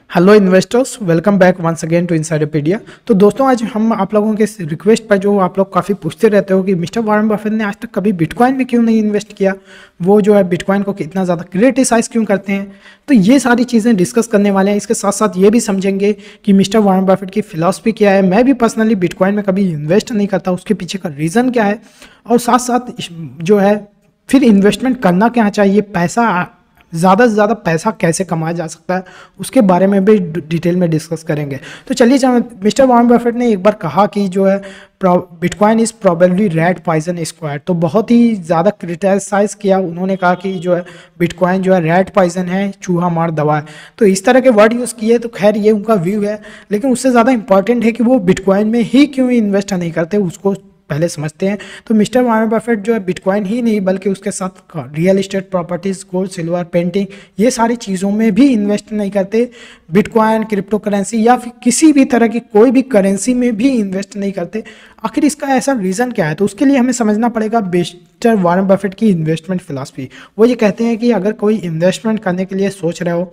Hello investors, welcome back once again to Insiderpedia. तो दोस्तों, आज हम आप लोगों के रिक्वेस्ट पर जो आप लोग काफ़ी पूछते रहते हो कि मिस्टर वॉरेन बफेट ने आज तक कभी बिटकॉइन में क्यों नहीं इन्वेस्ट किया, वो जो है बिटकॉइन को कितना ज़्यादा क्रिटिसाइज क्यों करते हैं। तो ये सारी चीज़ें डिस्कस करने वाले हैं। इसके साथ साथ ये भी समझेंगे कि मिस्टर वॉरेन बफेट की फिलॉसफी क्या है। मैं भी पर्सनली बिटकॉइन में कभी इन्वेस्ट नहीं करता, उसके पीछे का रीज़न क्या है, और साथ साथ जो है फिर इन्वेस्टमेंट करना क्या चाहिए, पैसा ज़्यादा से ज़्यादा पैसा कैसे कमाया जा सकता है, उसके बारे में भी डिटेल में डिस्कस करेंगे। तो चलिए, मिस्टर वॉरेन बफेट ने एक बार कहा कि जो है bitcoin is probably rat poison square, तो बहुत ही ज़्यादा क्रिटिसाइज किया। उन्होंने कहा कि जो है बिटकॉइन जो है रेड पॉइजन है, चूहा मार दवा है। तो इस तरह के वर्ड यूज़ किए। तो खैर ये उनका व्यू है, लेकिन उससे ज़्यादा इंपॉर्टेंट है कि वो बिटकॉइन में ही क्यों इन्वेस्ट नहीं करते, उसको पहले समझते हैं। तो मिस्टर वॉरेन बफेट जो है बिटकॉइन ही नहीं बल्कि उसके साथ real estate, properties, gold, silver, painting, ये सारी चीज़ों में भी इन्वेस्ट नहीं करते। बिटकॉइन, क्रिप्टो करेंसी या फिर किसी भी तरह की कोई भी करेंसी में भी इन्वेस्ट नहीं करते। आखिर इसका ऐसा रीज़न क्या है? तो उसके लिए हमें समझना पड़ेगा मिस्टर वॉरेन बफेट की इन्वेस्टमेंट फिलॉसफी। वो ये कहते हैं कि अगर कोई इन्वेस्टमेंट करने के लिए सोच रहे हो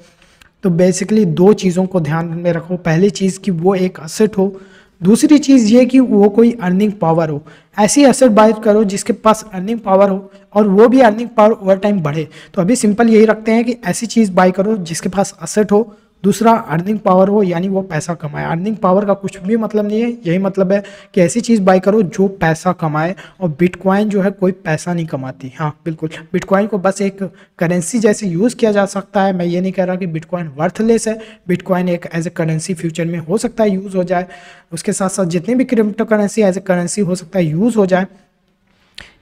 तो बेसिकली दो चीज़ों को ध्यान में रखो। पहली चीज़ कि वो एक असेट हो, दूसरी चीज़ ये कि वो कोई अर्निंग पावर हो। ऐसी एसेट बाय करो जिसके पास अर्निंग पावर हो और वो भी अर्निंग पावर ओवर टाइम बढ़े। तो अभी सिंपल यही रखते हैं कि ऐसी चीज़ बाय करो जिसके पास असेट हो, दूसरा अर्निंग पावर हो, यानी वो पैसा कमाए। अर्निंग पावर का कुछ भी मतलब नहीं है, यही मतलब है कि ऐसी चीज़ बाय करो जो पैसा कमाए। और बिटकॉइन जो है कोई पैसा नहीं कमाती। हाँ बिल्कुल, बिटकॉइन को बस एक करेंसी जैसे यूज़ किया जा सकता है। मैं ये नहीं कह रहा कि बिटकॉइन वर्थलेस है। बिटकॉइन एक एज ए करेंसी फ्यूचर में हो सकता है यूज़ हो जाए। उसके साथ साथ जितनी भी cryptocurrency as a currency हो सकता है यूज़ हो जाए,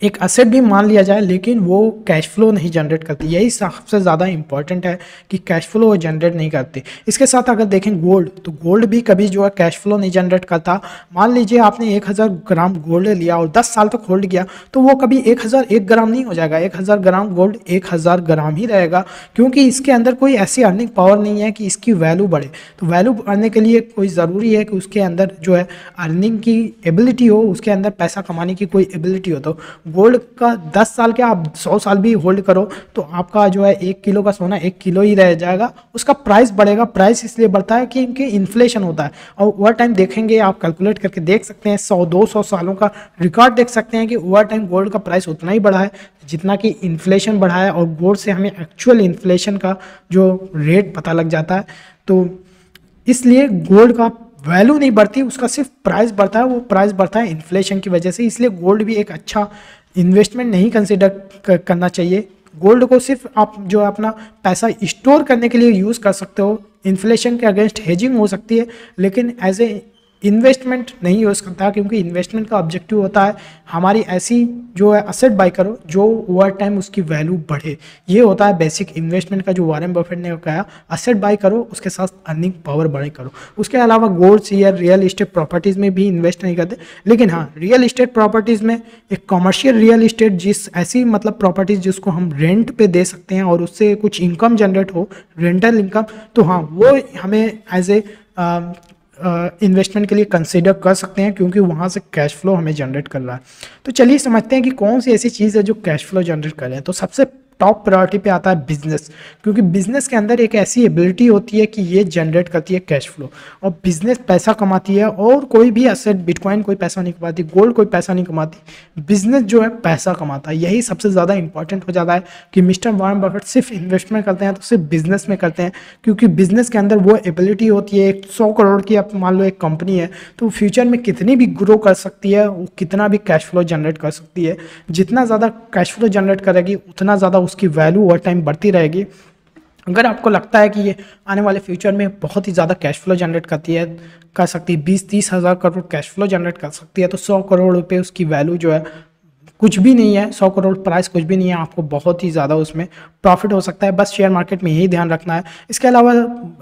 एक असेट भी मान लिया जाए, लेकिन वो कैश फ्लो नहीं जनरेट करती। यही सबसे ज़्यादा इंपॉर्टेंट है कि कैश फ्लो जनरेट नहीं करती। इसके साथ अगर देखें गोल्ड, तो गोल्ड भी कभी जो है कैश फ्लो नहीं जनरेट करता। मान लीजिए आपने 1000 ग्राम गोल्ड लिया और 10 साल तक होल्ड किया, तो वो कभी 1001 ग्राम नहीं हो जाएगा। 1000 ग्राम गोल्ड 1000 ग्राम ही रहेगा, क्योंकि इसके अंदर कोई ऐसी अर्निंग पावर नहीं है कि इसकी वैल्यू बढ़े। तो वैल्यू बढ़ने के लिए कोई ज़रूरी है कि उसके अंदर जो है अर्निंग की एबिलिटी हो, उसके अंदर पैसा कमाने की कोई एबिलिटी हो। तो गोल्ड का 10 साल के आप 100 साल भी होल्ड करो तो आपका जो है 1 किलो का सोना 1 किलो ही रह जाएगा। उसका प्राइस बढ़ेगा। प्राइस इसलिए बढ़ता है कि इनके इन्फ्लेशन होता है, और ओवर टाइम देखेंगे, आप कैलकुलेट करके देख सकते हैं, 100-200 सालों का रिकॉर्ड देख सकते हैं कि ओवर टाइम गोल्ड का प्राइस उतना ही बढ़ा है जितना कि इन्फ्लेशन बढ़ा है। और गोल्ड से हमें एक्चुअल इन्फ्लेशन का जो रेट पता लग जाता है। तो इसलिए गोल्ड का वैल्यू नहीं बढ़ती, उसका सिर्फ प्राइस बढ़ता है। वो प्राइस बढ़ता है इन्फ्लेशन की वजह से। इसलिए गोल्ड भी एक अच्छा इन्वेस्टमेंट नहीं कंसिडर करना चाहिए। गोल्ड को सिर्फ आप जो अपना पैसा स्टोर करने के लिए यूज़ कर सकते हो। इन्फ्लेशन के अगेंस्ट हेजिंग हो सकती है, लेकिन एज ए इन्वेस्टमेंट नहीं यूज़ करता, क्योंकि इन्वेस्टमेंट का ऑब्जेक्टिव होता है हमारी ऐसी जो है असेट बाय करो जो ओवर टाइम उसकी वैल्यू बढ़े। ये होता है बेसिक इन्वेस्टमेंट का, जो वॉरेन बफेट ने कहा, असेट बाय करो, उसके साथ अर्निंग पावर बढ़े करो। उसके अलावा gold, share, real estate, properties में भी इन्वेस्ट नहीं करते। लेकिन हाँ, रियल इस्टेट प्रॉपर्टीज़ में एक कमर्शियल रियल इस्टेट, जिस ऐसी मतलब प्रॉपर्टीज़ जिसको हम रेंट पे दे सकते हैं और उससे कुछ इनकम जनरेट हो, रेंटल इनकम, तो हाँ वो हमें एज ए इन्वेस्टमेंट के लिए कंसिडर कर सकते हैं, क्योंकि वहाँ से कैश फ्लो हमें जनरेट कर रहा है। तो चलिए समझते हैं कि कौन सी ऐसी चीज़ है जो कैश फ्लो जनरेट कर रहे हैं। तो सबसे टॉप प्रायोरिटी पे आता है बिजनेस, क्योंकि बिजनेस के अंदर एक ऐसी एबिलिटी होती है कि ये जनरेट करती है कैश फ्लो, और बिजनेस पैसा कमाती है। और कोई भी एसेट, बिटकॉइन कोई पैसा नहीं कमाती, गोल्ड कोई पैसा नहीं कमाती, बिजनेस जो है पैसा कमाता है। यही सबसे ज़्यादा इंपॉर्टेंट हो जाता है कि मिस्टर वॉरेन बफेट सिर्फ इन्वेस्टमेंट करते हैं तो सिर्फ बिजनेस में करते हैं, क्योंकि बिजनेस के अंदर वो एबिलिटी होती है। 100 करोड़ की आप मान लो एक कंपनी है, तो फ्यूचर में कितनी भी ग्रो कर सकती है, वो कितना भी कैश फ्लो जनरेट कर सकती है। जितना ज़्यादा कैश फ्लो जनरेट करेगी उतना ज़्यादा उसकी वैल्यू ओवर टाइम बढ़ती रहेगी। अगर आपको लगता है कि ये आने वाले फ्यूचर में बहुत ही ज़्यादा कैश फ्लो जनरेट कर सकती है, 20-30 हज़ार करोड़ कैश फ्लो जनरेट कर सकती है, तो 100 करोड़ रुपये उसकी वैल्यू जो है कुछ भी नहीं है। 100 करोड़ प्राइस कुछ भी नहीं है, आपको बहुत ही ज़्यादा उसमें प्रॉफिट हो सकता है। बस शेयर मार्केट में यही ध्यान रखना है। इसके अलावा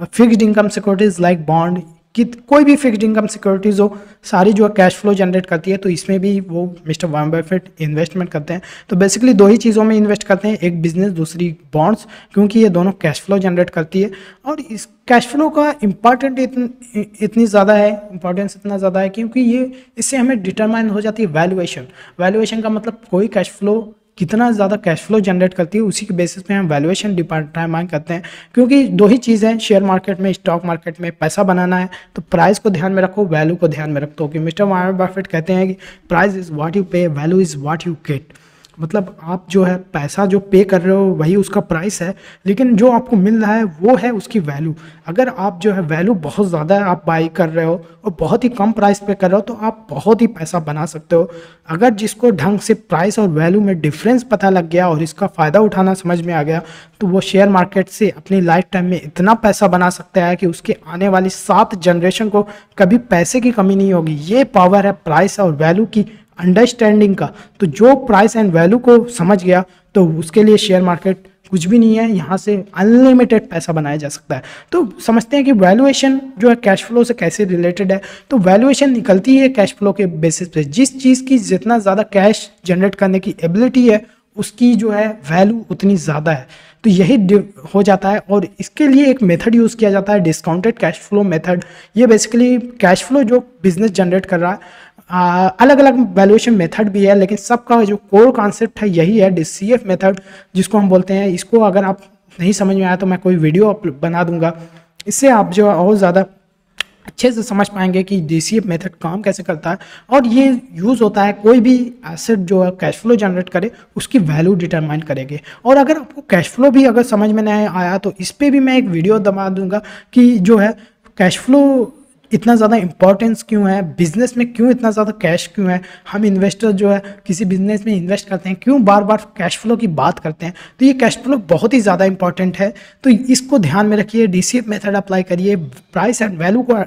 fixed income securities like bond कि कोई भी फिक्स्ड इनकम सिक्योरिटीज़ हो, सारी जो है कैश फ्लो जनरेट करती है, तो इसमें भी वो मिस्टर वॉरेन बफेट इन्वेस्टमेंट करते हैं। तो बेसिकली दो ही चीज़ों में इन्वेस्ट करते हैं, एक बिजनेस, दूसरी बॉन्ड्स, क्योंकि ये दोनों कैश फ्लो जनरेट करती है। और इस कैश फ्लो का इतनी ज़्यादा है, इंपॉर्टेंस इतना ज़्यादा है, क्योंकि ये इससे हमें डिटरमाइन हो जाती है वैल्यूएशन। वैल्यूएशन का मतलब कोई कैश फ्लो कितना ज़्यादा कैश फ्लो जनरेट करती है, उसी के बेसिस पे हम वैल्यूएशन डिटरमाइन करते हैं। क्योंकि दो ही चीज़ हैं शेयर मार्केट में, स्टॉक मार्केट में, पैसा बनाना है तो प्राइस को ध्यान में रखो, वैल्यू को ध्यान में रखो। कि मिस्टर वॉरेन बफेट कहते हैं कि प्राइस इज़ व्हाट यू पे, value is what you get. मतलब आप जो है पैसा जो पे कर रहे हो वही उसका प्राइस है, लेकिन जो आपको मिल रहा है वो है उसकी वैल्यू। अगर आप जो है वैल्यू बहुत ज़्यादा है आप बाई कर रहे हो और बहुत ही कम प्राइस पे कर रहे हो तो आप बहुत ही पैसा बना सकते हो। अगर जिसको ढंग से प्राइस और वैल्यू में डिफरेंस पता लग गया और इसका फ़ायदा उठाना समझ में आ गया तो वो शेयर मार्केट से अपनी लाइफ टाइम में इतना पैसा बना सकता है कि उसके आने वाली 7 जनरेशन को कभी पैसे की कमी नहीं होगी। ये पावर है प्राइस और वैल्यू की अंडरस्टैंडिंग का। तो जो प्राइस एंड वैल्यू को समझ गया तो उसके लिए शेयर मार्केट कुछ भी नहीं है, यहाँ से अनलिमिटेड पैसा बनाया जा सकता है। तो समझते हैं कि वैल्यूएशन जो है कैश फ्लो से कैसे रिलेटेड है। तो वैल्यूएशन निकलती है कैश फ्लो के बेसिस पे। जिस चीज़ की जितना ज़्यादा कैश जनरेट करने की एबिलिटी है उसकी जो है वैल्यू उतनी ज़्यादा है। तो यही हो जाता है और इसके लिए एक मेथड यूज़ किया जाता है, डिस्काउंटेड कैश फ्लो मेथड। ये बेसिकली कैश फ्लो जो बिजनेस जनरेट कर रहा है, अलग अलग वैल्यूएशन मेथड भी है लेकिन सबका जो कोर कॉन्सेप्ट है यही है, DCF मेथड जिसको हम बोलते हैं। इसको अगर आप नहीं समझ में आया तो मैं कोई वीडियो बना दूंगा, इससे आप जो है और ज़्यादा अच्छे से समझ पाएंगे कि DCF मेथड काम कैसे करता है। और ये यूज़ होता है कोई भी एसेट जो है कैश फ्लो जनरेट करे उसकी वैल्यू डिटरमाइन करेंगे। और अगर आपको कैश फ्लो भी अगर समझ में नहीं आया तो इस पर भी मैं एक वीडियो दबा दूंगा कि जो है कैश फ्लो इतना ज़्यादा इंपॉर्टेंस क्यों है, बिजनेस में क्यों इतना ज़्यादा कैश क्यों है, हम इन्वेस्टर जो है किसी बिजनेस में इन्वेस्ट करते हैं क्यों बार बार कैश फ्लो की बात करते हैं। तो ये कैश फ्लो बहुत ही ज़्यादा इंपॉर्टेंट है। तो इसको ध्यान में रखिए, DCF मेथड अप्लाई करिए प्राइस एंड वैल्यू को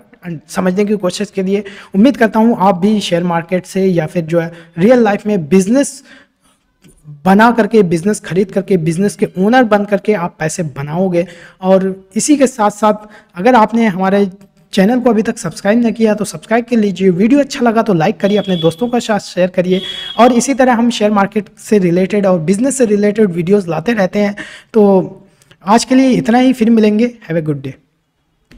समझने की कोशिश करिए। उम्मीद करता हूँ आप भी शेयर मार्केट से या फिर जो है रियल लाइफ में बिजनेस बना करके, बिजनेस खरीद करके, बिजनेस के ओनर बन करके आप पैसे बनाओगे। और इसी के साथ साथ अगर आपने हमारे चैनल को अभी तक सब्सक्राइब नहीं किया तो सब्सक्राइब कर लीजिए। वीडियो अच्छा लगा तो लाइक करिए, अपने दोस्तों के साथ शेयर करिए। और इसी तरह हम शेयर मार्केट से रिलेटेड और बिजनेस से रिलेटेड वीडियोस लाते रहते हैं। तो आज के लिए इतना ही, फिर मिलेंगे। Have a good day.